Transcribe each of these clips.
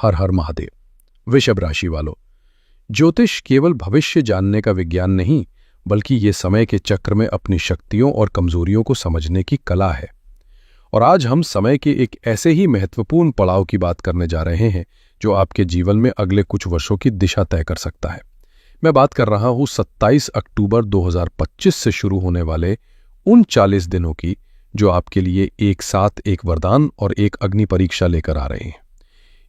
हर हर महादेव। वृषभ राशि वालों, ज्योतिष केवल भविष्य जानने का विज्ञान नहीं, बल्कि ये समय के चक्र में अपनी शक्तियों और कमजोरियों को समझने की कला है। और आज हम समय के एक ऐसे ही महत्वपूर्ण पड़ाव की बात करने जा रहे हैं जो आपके जीवन में अगले कुछ वर्षों की दिशा तय कर सकता है। मैं बात कर रहा हूं 27 अक्टूबर 2025 से शुरू होने वाले उन 40 दिनों की, जो आपके लिए एक साथ एक वरदान और एक अग्नि परीक्षा लेकर आ रहे हैं।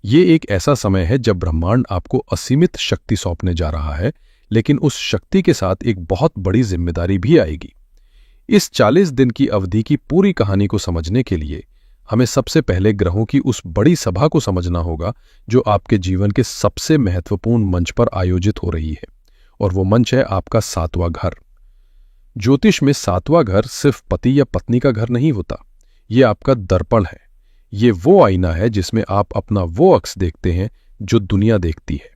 ये एक ऐसा समय है जब ब्रह्मांड आपको असीमित शक्ति सौंपने जा रहा है, लेकिन उस शक्ति के साथ एक बहुत बड़ी जिम्मेदारी भी आएगी। इस 40 दिन की अवधि की पूरी कहानी को समझने के लिए हमें सबसे पहले ग्रहों की उस बड़ी सभा को समझना होगा जो आपके जीवन के सबसे महत्वपूर्ण मंच पर आयोजित हो रही है, और वो मंच है आपका 7वां घर। ज्योतिष में 7वां घर सिर्फ पति या पत्नी का घर नहीं होता, ये आपका दर्पण है। ये वो आईना है जिसमें आप अपना वो अक्स देखते हैं जो दुनिया देखती है।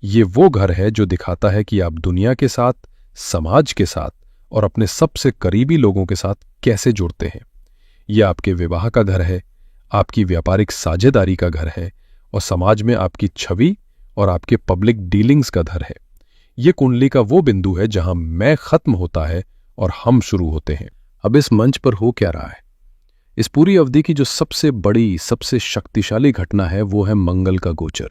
ये वो घर है जो दिखाता है कि आप दुनिया के साथ, समाज के साथ और अपने सबसे करीबी लोगों के साथ कैसे जुड़ते हैं। ये आपके विवाह का घर है, आपकी व्यापारिक साझेदारी का घर है, और समाज में आपकी छवि और आपके पब्लिक डीलिंग्स का घर है। ये कुंडली का वो बिंदु है जहां मैं खत्म होता है और हम शुरू होते हैं। अब इस मंच पर हो क्या रहा है? इस पूरी अवधि की जो सबसे बड़ी, सबसे शक्तिशाली घटना है वो है मंगल का गोचर।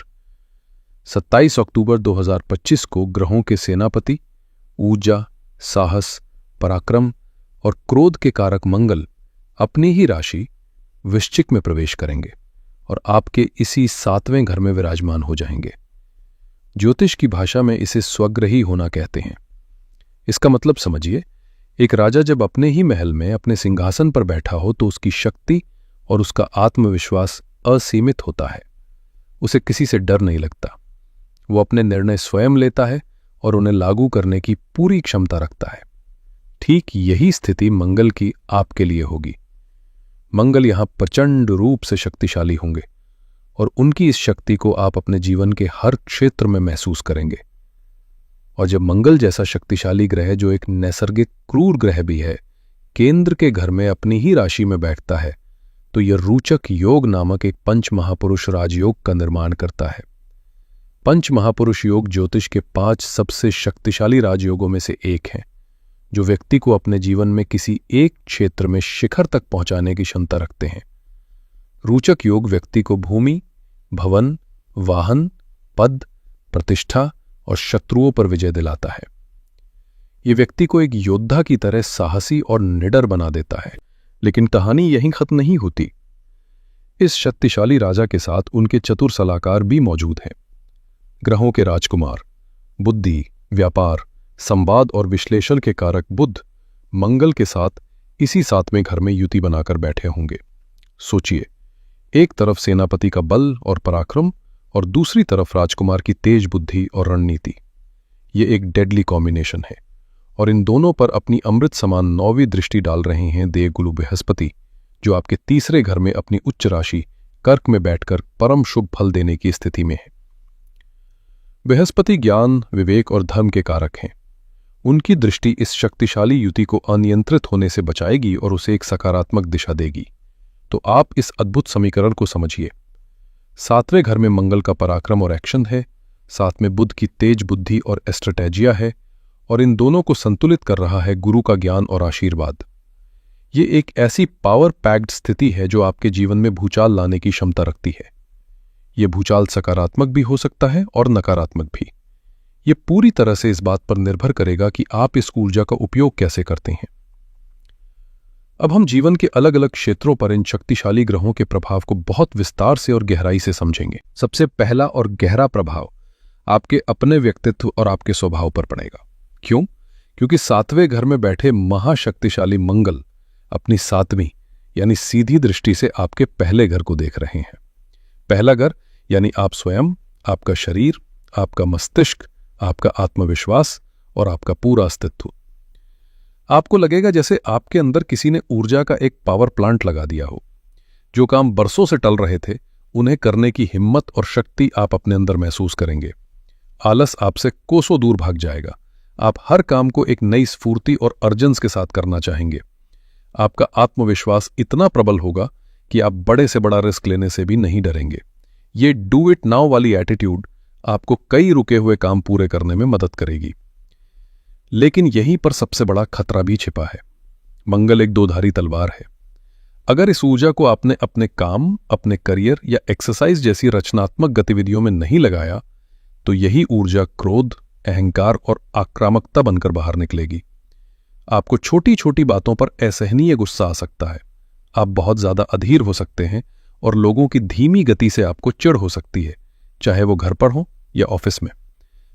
27 अक्टूबर 2025 को ग्रहों के सेनापति, ऊर्जा, साहस, पराक्रम और क्रोध के कारक मंगल अपनी ही राशि वृश्चिक में प्रवेश करेंगे और आपके इसी 7वें घर में विराजमान हो जाएंगे। ज्योतिष की भाषा में इसे स्वग्रही होना कहते हैं। इसका मतलब समझिए, एक राजा जब अपने ही महल में अपने सिंहासन पर बैठा हो तो उसकी शक्ति और उसका आत्मविश्वास असीमित होता है। उसे किसी से डर नहीं लगता। वो अपने निर्णय स्वयं लेता है और उन्हें लागू करने की पूरी क्षमता रखता है। ठीक यही स्थिति मंगल की आपके लिए होगी। मंगल यहां प्रचंड रूप से शक्तिशाली होंगे और उनकी इस शक्ति को आप अपने जीवन के हर क्षेत्र में महसूस करेंगे। और जब मंगल जैसा शक्तिशाली ग्रह, जो एक नैसर्गिक क्रूर ग्रह भी है, केंद्र के घर में अपनी ही राशि में बैठता है, तो यह रोचक योग नामक एक पंच महापुरुष राजयोग का निर्माण करता है। पंच महापुरुष योग ज्योतिष के 5 सबसे शक्तिशाली राजयोगों में से एक है, जो व्यक्ति को अपने जीवन में किसी एक क्षेत्र में शिखर तक पहुंचाने की क्षमता रखते हैं। रोचक योग व्यक्ति को भूमि, भवन, वाहन, पद, प्रतिष्ठा और शत्रुओं पर विजय दिलाता है। ये व्यक्ति को एक योद्धा की तरह साहसी और निडर बना देता है। लेकिन कहानी यहीं खत्म नहीं होती। इस शक्तिशाली राजा के साथ उनके चतुर सलाहकार भी मौजूद हैं। ग्रहों के राजकुमार, बुद्धि, व्यापार, संवाद और विश्लेषण के कारक बुध मंगल के साथ इसी 7वें घर में युति बनाकर बैठे होंगे। सोचिए, एक तरफ सेनापति का बल और पराक्रम और दूसरी तरफ राजकुमार की तेज बुद्धि और रणनीति। ये एक डेडली कॉम्बिनेशन है। और इन दोनों पर अपनी अमृत समान 9वीं दृष्टि डाल रहे हैं देवगुरु बृहस्पति, जो आपके 3रे घर में अपनी उच्च राशि कर्क में बैठकर परम शुभ फल देने की स्थिति में है। बृहस्पति ज्ञान, विवेक और धर्म के कारक हैं। उनकी दृष्टि इस शक्तिशाली युति को अनियंत्रित होने से बचाएगी और उसे एक सकारात्मक दिशा देगी। तो आप इस अद्भुत समीकरण को समझिए। 7वें घर में मंगल का पराक्रम और एक्शन है, साथ में बुध की तेज बुद्धि और एस्ट्रेटेजिया है, और इन दोनों को संतुलित कर रहा है गुरु का ज्ञान और आशीर्वाद। ये एक ऐसी पावर पैक्ड स्थिति है जो आपके जीवन में भूचाल लाने की क्षमता रखती है। ये भूचाल सकारात्मक भी हो सकता है और नकारात्मक भी। ये पूरी तरह से इस बात पर निर्भर करेगा कि आप इस ऊर्जा का उपयोग कैसे करते हैं। अब हम जीवन के अलग अलग क्षेत्रों पर इन शक्तिशाली ग्रहों के प्रभाव को बहुत विस्तार से और गहराई से समझेंगे। सबसे पहला और गहरा प्रभाव आपके अपने व्यक्तित्व और आपके स्वभाव पर पड़ेगा। क्यों? क्योंकि 7वें घर में बैठे महाशक्तिशाली मंगल अपनी 7वीं यानी सीधी दृष्टि से आपके पहले घर को देख रहे हैं। पहला घर यानी आप स्वयं, आपका शरीर, आपका मस्तिष्क, आपका आत्मविश्वास और आपका पूरा अस्तित्व। आपको लगेगा जैसे आपके अंदर किसी ने ऊर्जा का एक पावर प्लांट लगा दिया हो। जो काम बरसों से टल रहे थे, उन्हें करने की हिम्मत और शक्ति आप अपने अंदर महसूस करेंगे। आलस आपसे कोसों दूर भाग जाएगा। आप हर काम को एक नई स्फूर्ति और अर्जेंस के साथ करना चाहेंगे। आपका आत्मविश्वास इतना प्रबल होगा कि आप बड़े से बड़ा रिस्क लेने से भी नहीं डरेंगे। ये डू इट नाउ वाली एटीट्यूड आपको कई रुके हुए काम पूरे करने में मदद करेगी। लेकिन यहीं पर सबसे बड़ा खतरा भी छिपा है। मंगल एक दोधारी तलवार है। अगर इस ऊर्जा को आपने अपने काम, अपने करियर या एक्सरसाइज जैसी रचनात्मक गतिविधियों में नहीं लगाया, तो यही ऊर्जा क्रोध, अहंकार और आक्रामकता बनकर बाहर निकलेगी। आपको छोटी छोटी बातों पर असहनीय गुस्सा आ सकता है। आप बहुत ज्यादा अधीर हो सकते हैं और लोगों की धीमी गति से आपको चिढ़ हो सकती है, चाहे वो घर पर हो या ऑफिस में।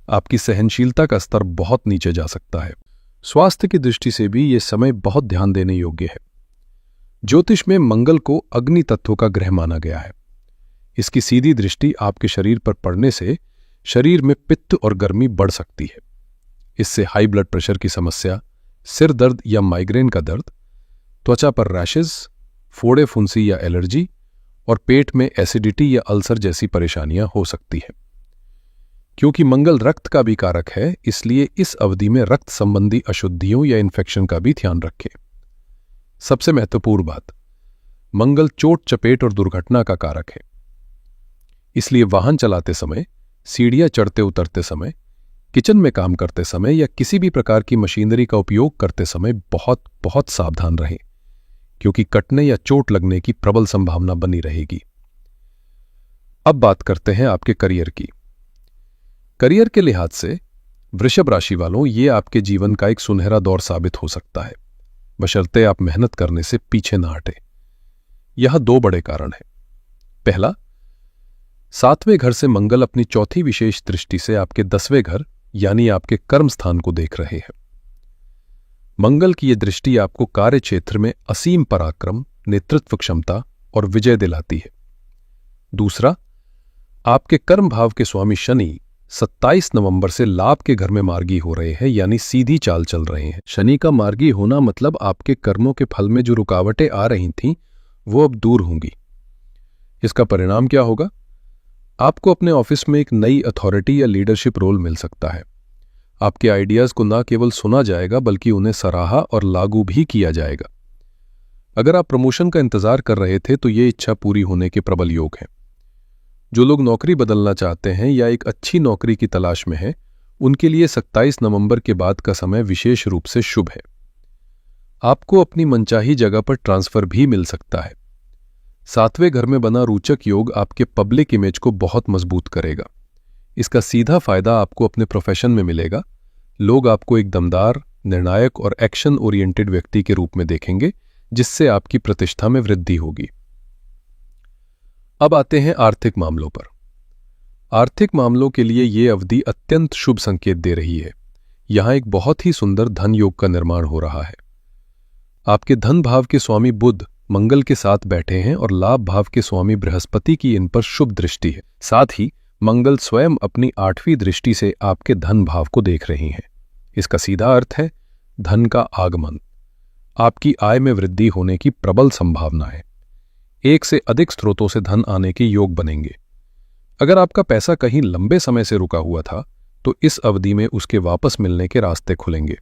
आपकी सहनशीलता का स्तर बहुत नीचे जा सकता है। स्वास्थ्य की दृष्टि से भी ये समय बहुत ध्यान देने योग्य है। ज्योतिष में मंगल को अग्नि तत्व का ग्रह माना गया है। इसकी सीधी दृष्टि आपके शरीर पर पड़ने से शरीर में पित्त और गर्मी बढ़ सकती है। इससे हाई ब्लड प्रेशर की समस्या, सिर दर्द या माइग्रेन का दर्द, त्वचा पर रैशेज, फोड़े फुंसी या एलर्जी और पेट में एसिडिटी या अल्सर जैसी परेशानियां हो सकती है। क्योंकि मंगल रक्त का भी कारक है, इसलिए इस अवधि में रक्त संबंधी अशुद्धियों या इन्फेक्शन का भी ध्यान रखें। सबसे महत्वपूर्ण बात, मंगल चोट, चपेट और दुर्घटना का कारक है। इसलिए वाहन चलाते समय, सीढ़ियां चढ़ते उतरते समय, किचन में काम करते समय या किसी भी प्रकार की मशीनरी का उपयोग करते समय बहुत बहुत सावधान रहें, क्योंकि कटने या चोट लगने की प्रबल संभावना बनी रहेगी। अब बात करते हैं आपके करियर की। करियर के लिहाज से वृषभ राशि वालों, ये आपके जीवन का एक सुनहरा दौर साबित हो सकता है, बशर्ते आप मेहनत करने से पीछे ना हटें। यह दो बड़े कारण हैं। पहला, 7वें घर से मंगल अपनी चौथी विशेष दृष्टि से आपके 10वें घर यानी आपके कर्म स्थान को देख रहे हैं। मंगल की यह दृष्टि आपको कार्य क्षेत्र में असीम पराक्रम, नेतृत्व क्षमता और विजय दिलाती है। दूसरा, आपके कर्म भाव के स्वामी शनि 27 नवंबर से लाभ के घर में मार्गी हो रहे हैं, यानी सीधी चाल चल रहे हैं। शनि का मार्गी होना मतलब आपके कर्मों के फल में जो रुकावटें आ रही थीं, वो अब दूर होंगी। इसका परिणाम क्या होगा? आपको अपने ऑफिस में एक नई अथॉरिटी या लीडरशिप रोल मिल सकता है। आपके आइडियाज को न केवल सुना जाएगा बल्कि उन्हें सराहा और लागू भी किया जाएगा। अगर आप प्रमोशन का इंतजार कर रहे थे तो ये इच्छा पूरी होने के प्रबल योग हैं। जो लोग नौकरी बदलना चाहते हैं या एक अच्छी नौकरी की तलाश में हैं, उनके लिए 27 नवंबर के बाद का समय विशेष रूप से शुभ है। आपको अपनी मनचाही जगह पर ट्रांसफर भी मिल सकता है। 7वें घर में बना रोचक योग आपके पब्लिक इमेज को बहुत मजबूत करेगा। इसका सीधा फायदा आपको अपने प्रोफेशन में मिलेगा। लोग आपको एक दमदार, निर्णायक और एक्शन ओरिएंटेड व्यक्ति के रूप में देखेंगे, जिससे आपकी प्रतिष्ठा में वृद्धि होगी। अब आते हैं आर्थिक मामलों पर। आर्थिक मामलों के लिए ये अवधि अत्यंत शुभ संकेत दे रही है। यहां एक बहुत ही सुंदर धन योग का निर्माण हो रहा है। आपके धन भाव के स्वामी बुध मंगल के साथ बैठे हैं और लाभ भाव के स्वामी बृहस्पति की इन पर शुभ दृष्टि है। साथ ही मंगल स्वयं अपनी 8वीं दृष्टि से आपके धन भाव को देख रही हैं। इसका सीधा अर्थ है धन का आगमन। आपकी आय में वृद्धि होने की प्रबल संभावना है। एक से अधिक स्रोतों से धन आने के योग बनेंगे। अगर आपका पैसा कहीं लंबे समय से रुका हुआ था, तो इस अवधि में उसके वापस मिलने के रास्ते खुलेंगे।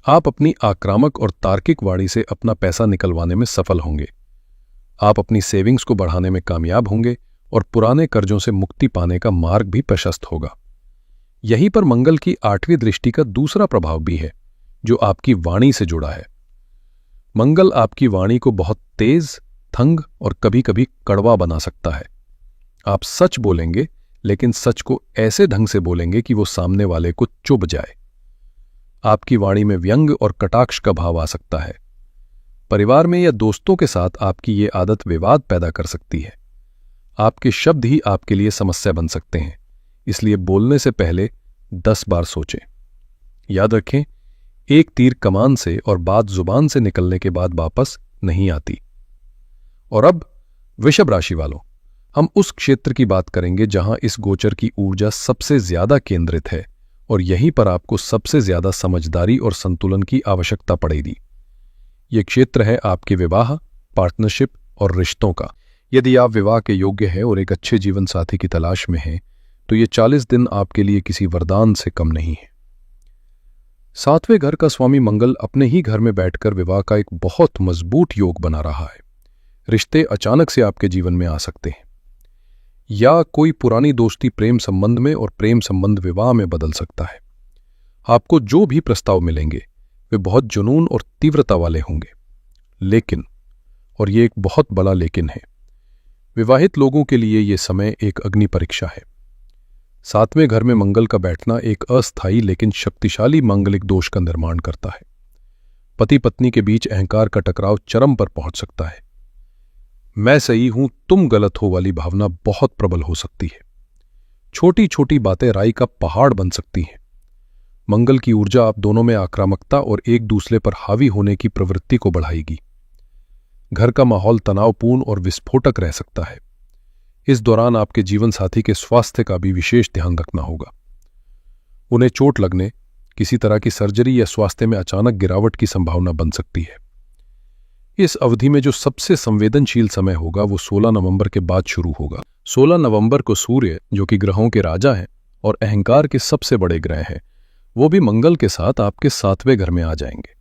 आप अपनी आक्रामक और तार्किक वाणी से अपना पैसा निकलवाने में सफल होंगे। आप अपनी सेविंग्स को बढ़ाने में कामयाब होंगे और पुराने कर्जों से मुक्ति पाने का मार्ग भी प्रशस्त होगा। यहीं पर मंगल की 8वीं दृष्टि का दूसरा प्रभाव भी है, जो आपकी वाणी से जुड़ा है। मंगल आपकी वाणी को बहुत तेज, थंग और कभी कभी कड़वा बना सकता है। आप सच बोलेंगे, लेकिन सच को ऐसे ढंग से बोलेंगे कि वो सामने वाले को चुभ जाए। आपकी वाणी में व्यंग और कटाक्ष का भाव आ सकता है। परिवार में या दोस्तों के साथ आपकी ये आदत विवाद पैदा कर सकती है। आपके शब्द ही आपके लिए समस्या बन सकते हैं, इसलिए बोलने से पहले 10 बार सोचें। याद रखें, एक तीर कमान से और बात जुबान से निकलने के बाद वापस नहीं आती। और अब वृषभ राशि वालों, हम उस क्षेत्र की बात करेंगे जहां इस गोचर की ऊर्जा सबसे ज्यादा केंद्रित है और यहीं पर आपको सबसे ज्यादा समझदारी और संतुलन की आवश्यकता पड़ेगी। यह क्षेत्र है आपके विवाह, पार्टनरशिप और रिश्तों का। यदि आप विवाह के योग्य हैं और एक अच्छे जीवन साथी की तलाश में हैं, तो ये 40 दिन आपके लिए किसी वरदान से कम नहीं है। 7वें घर का स्वामी मंगल अपने ही घर में बैठकर विवाह का एक बहुत मजबूत योग बना रहा है। रिश्ते अचानक से आपके जीवन में आ सकते हैं। या कोई पुरानी दोस्ती प्रेम संबंध में और प्रेम संबंध विवाह में बदल सकता है। आपको जो भी प्रस्ताव मिलेंगे वे बहुत जुनून और तीव्रता वाले होंगे। लेकिन, और ये एक बहुत बड़ा लेकिन है, विवाहित लोगों के लिए ये समय एक अग्नि परीक्षा है। 7वें घर में मंगल का बैठना एक अस्थायी लेकिन शक्तिशाली मांगलिक दोष का निर्माण करता है। पति पत्नी के बीच अहंकार का टकराव चरम पर पहुंच सकता है। मैं सही हूं, तुम गलत हो वाली भावना बहुत प्रबल हो सकती है। छोटी छोटी बातें राई का पहाड़ बन सकती हैं। मंगल की ऊर्जा आप दोनों में आक्रामकता और एक दूसरे पर हावी होने की प्रवृत्ति को बढ़ाएगी। घर का माहौल तनावपूर्ण और विस्फोटक रह सकता है। इस दौरान आपके जीवन साथी के स्वास्थ्य का भी विशेष ध्यान रखना होगा। उन्हें चोट लगने, किसी तरह की सर्जरी या स्वास्थ्य में अचानक गिरावट की संभावना बन सकती है। इस अवधि में जो सबसे संवेदनशील समय होगा वो 16 नवंबर के बाद शुरू होगा। 16 नवंबर को सूर्य, जो कि ग्रहों के राजा हैं और अहंकार के सबसे बड़े ग्रह हैं, वो भी मंगल के साथ आपके 7वें घर में आ जाएंगे।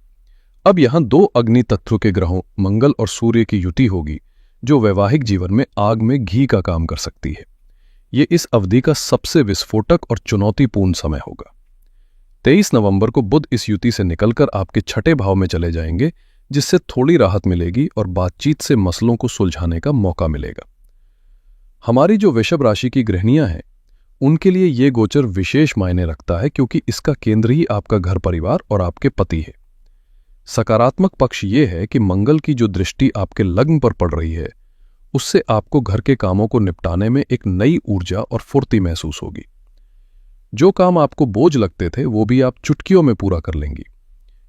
अब यहां 2 अग्नि तत्व के ग्रहों मंगल और सूर्य की युति होगी, जो वैवाहिक जीवन में आग में घी का काम कर सकती है। ये इस अवधि का सबसे विस्फोटक और चुनौतीपूर्ण समय होगा। 23 नवंबर को बुध इस युति से निकलकर आपके 6ठे भाव में चले जाएंगे, जिससे थोड़ी राहत मिलेगी और बातचीत से मसलों को सुलझाने का मौका मिलेगा। हमारी जो वृषभ राशि की गृहिणियां हैं, उनके लिए ये गोचर विशेष मायने रखता है, क्योंकि इसका केंद्र ही आपका घर परिवार और आपके पति है। सकारात्मक पक्ष ये है कि मंगल की जो दृष्टि आपके लग्न पर पड़ रही है, उससे आपको घर के कामों को निपटाने में एक नई ऊर्जा और फुर्ती महसूस होगी। जो काम आपको बोझ लगते थे वो भी आप चुटकियों में पूरा कर लेंगी।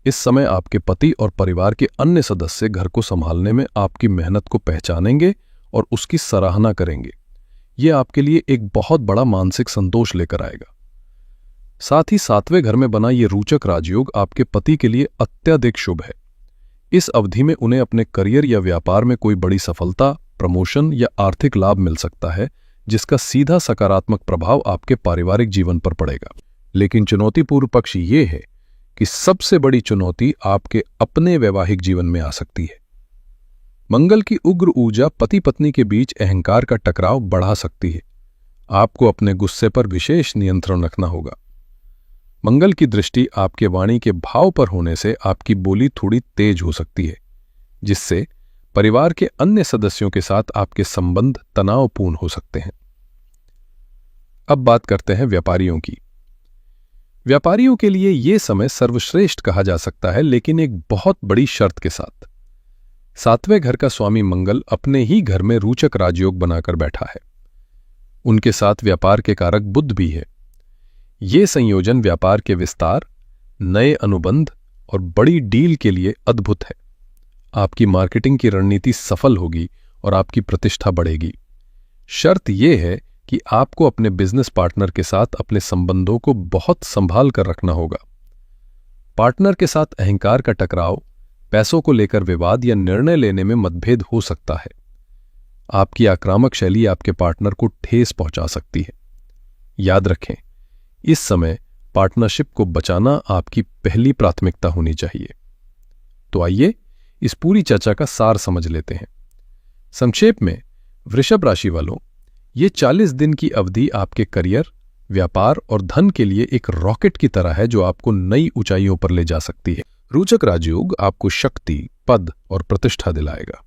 इस समय आपके पति और परिवार के अन्य सदस्य घर को संभालने में आपकी मेहनत को पहचानेंगे और उसकी सराहना करेंगे। ये आपके लिए एक बहुत बड़ा मानसिक संतोष लेकर आएगा। साथ ही 7वें घर में बना ये रोचक राजयोग आपके पति के लिए अत्यधिक शुभ है। इस अवधि में उन्हें अपने करियर या व्यापार में कोई बड़ी सफलता, प्रमोशन या आर्थिक लाभ मिल सकता है, जिसका सीधा सकारात्मक प्रभाव आपके पारिवारिक जीवन पर पड़ेगा। लेकिन चुनौतीपूर्ण पक्ष ये है कि सबसे बड़ी चुनौती आपके अपने वैवाहिक जीवन में आ सकती है। मंगल की उग्र ऊर्जा पति पत्नी के बीच अहंकार का टकराव बढ़ा सकती है। आपको अपने गुस्से पर विशेष नियंत्रण रखना होगा। मंगल की दृष्टि आपके वाणी के भाव पर होने से आपकी बोली थोड़ी तेज हो सकती है, जिससे परिवार के अन्य सदस्यों के साथ आपके संबंध तनावपूर्ण हो सकते हैं। अब बात करते हैं व्यापारियों की। व्यापारियों के लिए यह समय सर्वश्रेष्ठ कहा जा सकता है, लेकिन एक बहुत बड़ी शर्त के साथ। 7वें घर का स्वामी मंगल अपने ही घर में रोचक राजयोग बनाकर बैठा है। उनके साथ व्यापार के कारक बुध भी है। ये संयोजन व्यापार के विस्तार, नए अनुबंध और बड़ी डील के लिए अद्भुत है। आपकी मार्केटिंग की रणनीति सफल होगी और आपकी प्रतिष्ठा बढ़ेगी। शर्त यह है कि आपको अपने बिजनेस पार्टनर के साथ अपने संबंधों को बहुत संभाल कर रखना होगा। पार्टनर के साथ अहंकार का टकराव, पैसों को लेकर विवाद या निर्णय लेने में मतभेद हो सकता है। आपकी आक्रामक शैली आपके पार्टनर को ठेस पहुंचा सकती है। याद रखें, इस समय पार्टनरशिप को बचाना आपकी पहली प्राथमिकता होनी चाहिए। तो आइए इस पूरी चर्चा का सार समझ लेते हैं। संक्षेप में, वृषभ राशि वालों, ये 40 दिन की अवधि आपके करियर, व्यापार और धन के लिए एक रॉकेट की तरह है, जो आपको नई ऊंचाइयों पर ले जा सकती है। रोचक राजयोग आपको शक्ति, पद और प्रतिष्ठा दिलाएगा,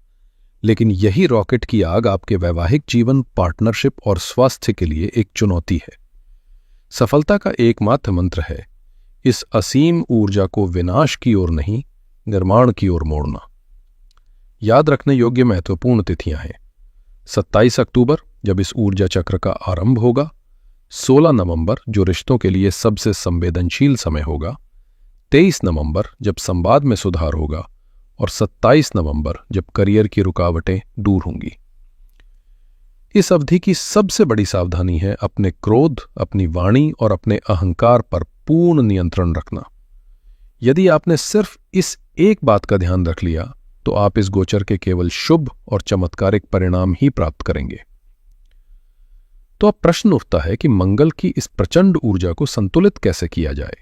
लेकिन यही रॉकेट की आग आपके वैवाहिक जीवन, पार्टनरशिप और स्वास्थ्य के लिए एक चुनौती है। सफलता का एकमात्र मंत्र है इस असीम ऊर्जा को विनाश की ओर नहीं, निर्माण की ओर मोड़ना। याद रखने योग्य महत्वपूर्ण तिथियां हैं: 27 अक्टूबर, जब इस ऊर्जा चक्र का आरंभ होगा; 16 नवंबर, जो रिश्तों के लिए सबसे संवेदनशील समय होगा; 23 नवंबर, जब संवाद में सुधार होगा; और 27 नवंबर, जब करियर की रुकावटें दूर होंगी। इस अवधि की सबसे बड़ी सावधानी है अपने क्रोध, अपनी वाणी और अपने अहंकार पर पूर्ण नियंत्रण रखना। यदि आपने सिर्फ इस एक बात का ध्यान रख लिया, तो आप इस गोचर के केवल शुभ और चमत्कारिक परिणाम ही प्राप्त करेंगे। तो अब प्रश्न उठता है कि मंगल की इस प्रचंड ऊर्जा को संतुलित कैसे किया जाए।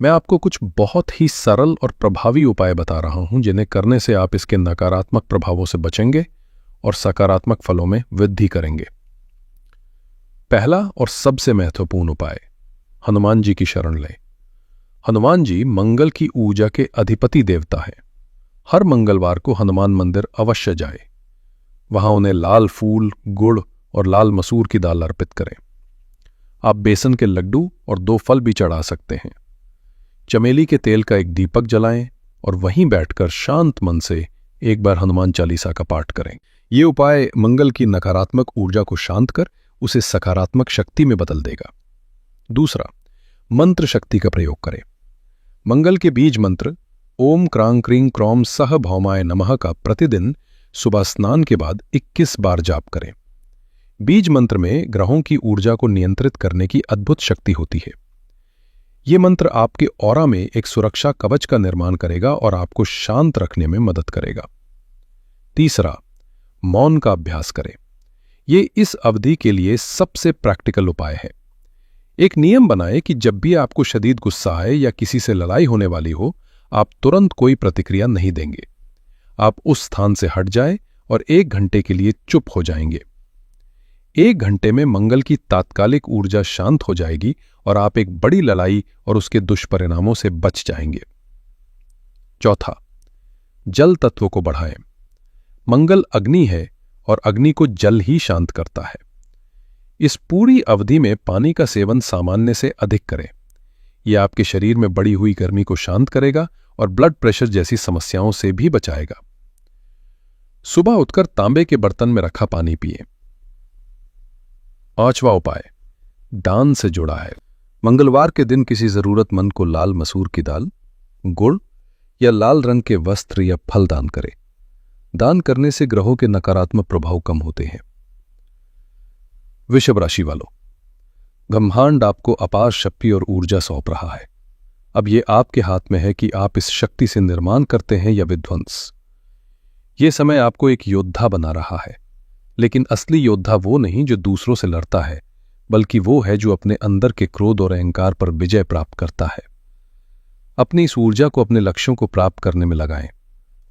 मैं आपको कुछ बहुत ही सरल और प्रभावी उपाय बता रहा हूं, जिन्हें करने से आप इसके नकारात्मक प्रभावों से बचेंगे और सकारात्मक फलों में वृद्धि करेंगे। पहला और सबसे महत्वपूर्ण उपाय, हनुमान जी की शरण लें। हनुमान जी मंगल की ऊर्जा के अधिपति देवता हैं। हर मंगलवार को हनुमान मंदिर अवश्य जाए। वहां उन्हें लाल फूल, गुड़ और लाल मसूर की दाल अर्पित करें। आप बेसन के लड्डू और 2 फल भी चढ़ा सकते हैं। चमेली के तेल का एक दीपक जलाएं और वहीं बैठकर शांत मन से एक बार हनुमान चालीसा का पाठ करें। ये उपाय मंगल की नकारात्मक ऊर्जा को शांत कर उसे सकारात्मक शक्ति में बदल देगा। दूसरा, मंत्र शक्ति का प्रयोग करें। मंगल के बीज मंत्र ओम क्रांग क्रीं क्रौम सह भौमाय नमः का प्रतिदिन सुबह स्नान के बाद 21 बार जाप करें। बीज मंत्र में ग्रहों की ऊर्जा को नियंत्रित करने की अद्भुत शक्ति होती है। ये मंत्र आपके ऑरा में एक सुरक्षा कवच का निर्माण करेगा और आपको शांत रखने में मदद करेगा। तीसरा, मौन का अभ्यास करें। ये इस अवधि के लिए सबसे प्रैक्टिकल उपाय है। एक नियम बनाएं कि जब भी आपको शदीद गुस्सा आए या किसी से लड़ाई होने वाली हो, आप तुरंत कोई प्रतिक्रिया नहीं देंगे। आप उस स्थान से हट जाएं और 1 घंटे के लिए चुप हो जाएंगे। 1 घंटे में मंगल की तात्कालिक ऊर्जा शांत हो जाएगी और आप एक बड़ी लड़ाई और उसके दुष्परिणामों से बच जाएंगे। चौथा, जल तत्व को बढ़ाएं। मंगल अग्नि है और अग्नि को जल ही शांत करता है। इस पूरी अवधि में पानी का सेवन सामान्य से अधिक करें। यह आपके शरीर में बढ़ी हुई गर्मी को शांत करेगा और ब्लड प्रेशर जैसी समस्याओं से भी बचाएगा। सुबह उठकर तांबे के बर्तन में रखा पानी पिएं। 5वां उपाय दान से जुड़ा है। मंगलवार के दिन किसी जरूरतमंद को लाल मसूर की दाल, गुड़ या लाल रंग के वस्त्र या फल दान करें। दान करने से ग्रहों के नकारात्मक प्रभाव कम होते हैं। वृषभ राशि वालों, ब्रह्मांड आपको अपार शक्ति और ऊर्जा सौंप रहा है। अब यह आपके हाथ में है कि आप इस शक्ति से निर्माण करते हैं या विध्वंस। यह समय आपको एक योद्धा बना रहा है, लेकिन असली योद्धा वो नहीं जो दूसरों से लड़ता है, बल्कि वो है जो अपने अंदर के क्रोध और अहंकार पर विजय प्राप्त करता है। अपनी इस ऊर्जा को अपने लक्ष्यों को प्राप्त करने में लगाएं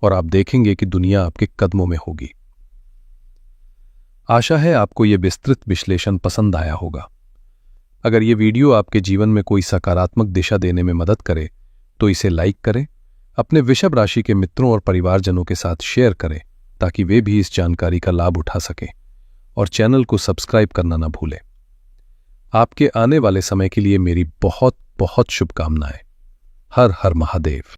और आप देखेंगे कि दुनिया आपके कदमों में होगी। आशा है आपको यह विस्तृत विश्लेषण पसंद आया होगा। अगर यह वीडियो आपके जीवन में कोई सकारात्मक दिशा देने में मदद करे तो इसे लाइक करें, अपने वृषभ राशि के मित्रों और परिवारजनों के साथ शेयर करें ताकि वे भी इस जानकारी का लाभ उठा सकें, और चैनल को सब्सक्राइब करना न भूलें। आपके आने वाले समय के लिए मेरी बहुत बहुत शुभकामनाएं। हर हर महादेव।